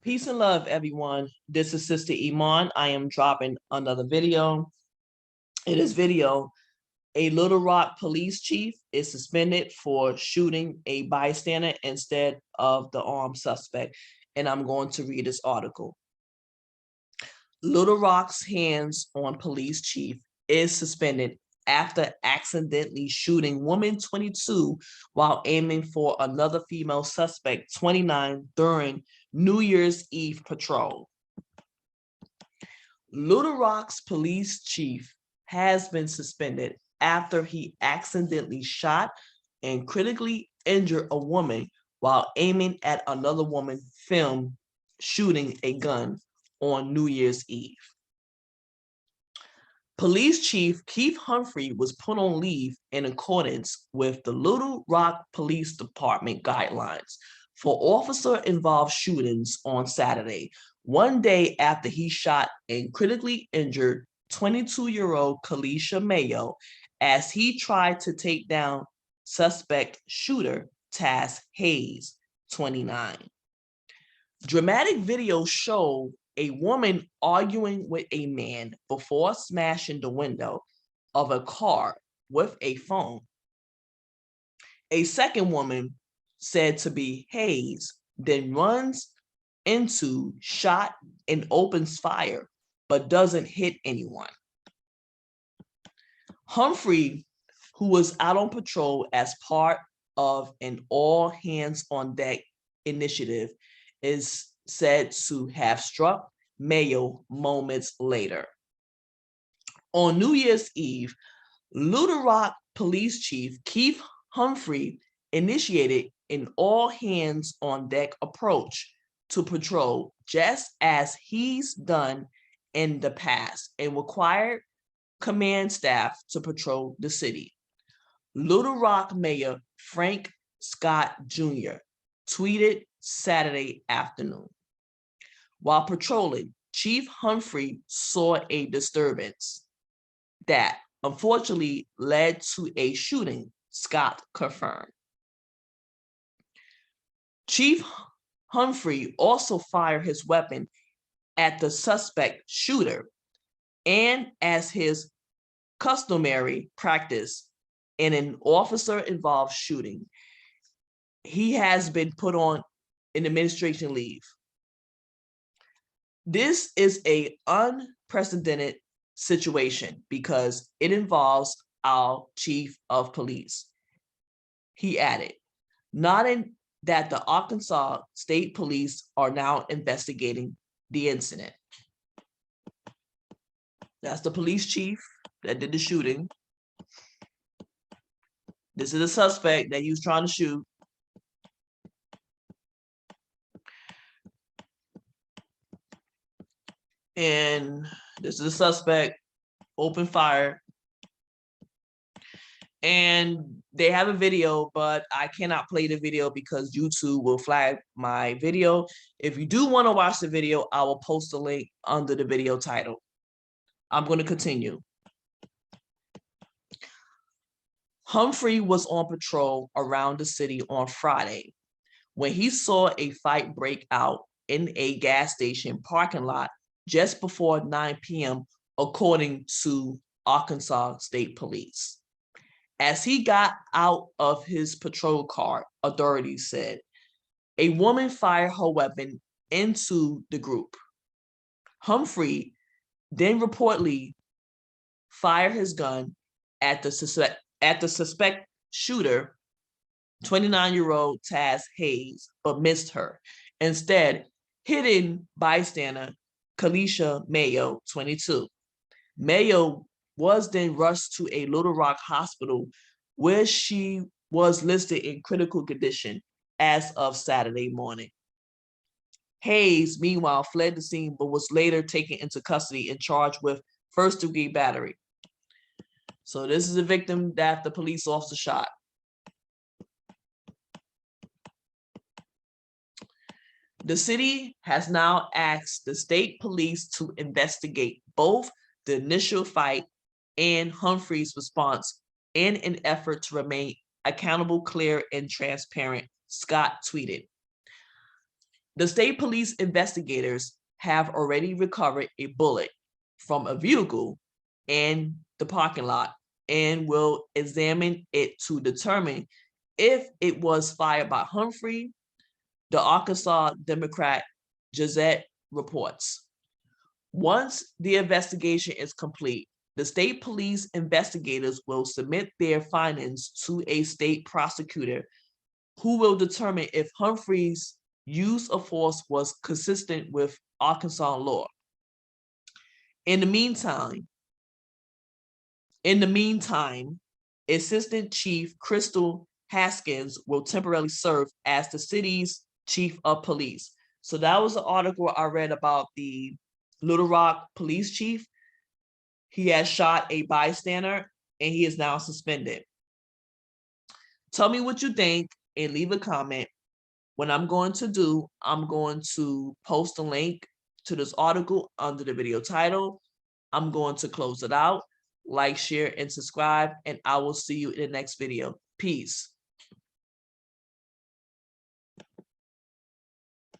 Peace and love, everyone. This is Sister Iman. I am dropping another video. In this video, a Little Rock police chief is suspended for shooting a bystander instead of the armed suspect. And I'm going to read this article. Little Rock's hands-on police chief is suspended after accidentally shooting woman 22 while aiming for another female suspect 29 during New Year's Eve patrol. Little Rock's police chief has been suspended after he accidentally shot and critically injured a woman while aiming at another woman filmed shooting a gun on New Year's Eve. Police Chief Keith Humphrey was put on leave in accordance with the Little Rock Police Department guidelines for officer-involved shootings on Saturday, one day after he shot and critically injured 22-year-old Kalisha Mayo as he tried to take down suspect shooter Taz Hayes, 29. Dramatic videos show a woman arguing with a man before smashing the window of a car with a phone. A second woman, said to be Hayes, then runs into, shot, and opens fire, but doesn't hit anyone. Humphrey, who was out on patrol as part of an all-hands-on-deck initiative, is said to have struck Mayo moments later. On New Year's Eve, Little Rock Police Chief Keith Humphrey initiated an all-hands-on-deck approach to patrol, just as he's done in the past, and required command staff to patrol the city. Little Rock Mayor Frank Scott Jr. tweeted Saturday afternoon. While patrolling, Chief Humphrey saw a disturbance that unfortunately led to a shooting, Scott confirmed. Chief Humphrey also fired his weapon at the suspect shooter, and as his customary practice in an officer-involved shooting, he has been put on an administration leave. This is an unprecedented situation because it involves our chief of police. He added, noting that the Arkansas State Police are now investigating the incident. That's the police chief that did the shooting. This is a suspect that he was trying to shoot. And this is a suspect, open fire. And they have a video, but I cannot play the video because YouTube will flag my video. If you do want to watch the video, I will post the link under the video title. I'm going to continue. Humphrey was on patrol around the city on Friday when he saw a fight break out in a gas station parking lot just before 9 p.m., according to Arkansas State Police. As he got out of his patrol car, authorities said, a woman fired her weapon into the group. Humphrey then reportedly fired his gun at the suspect shooter, 29-year-old Taz Hayes, but missed her, instead hitting bystander Kalisha Mayo, 22. Mayo was then rushed to a Little Rock hospital where she was listed in critical condition as of Saturday morning. Hayes, meanwhile, fled the scene but was later taken into custody and charged with first-degree battery. So this is a victim that the police officer shot. The city has now asked the state police to investigate both the initial fight and Humphrey's response in an effort to remain accountable, clear, and transparent, Scott tweeted. The state police investigators have already recovered a bullet from a vehicle in the parking lot and will examine it to determine if it was fired by Humphrey, the Arkansas Democrat Gazette reports. Once the investigation is complete, the state police investigators will submit their findings to a state prosecutor who will determine if Humphrey's use of force was consistent with Arkansas law. In the meantime, Assistant Chief Crystal Haskins will temporarily serve as the city's chief of police. So that was an article I read about the Little Rock police chief. He has shot a bystander and he is now suspended. Tell me what you think and leave a comment. What I'm going to do, I'm going to post a link to this article under the video title. I'm going to close it out. Like, share, and subscribe, and I will see you in the next video. Peace.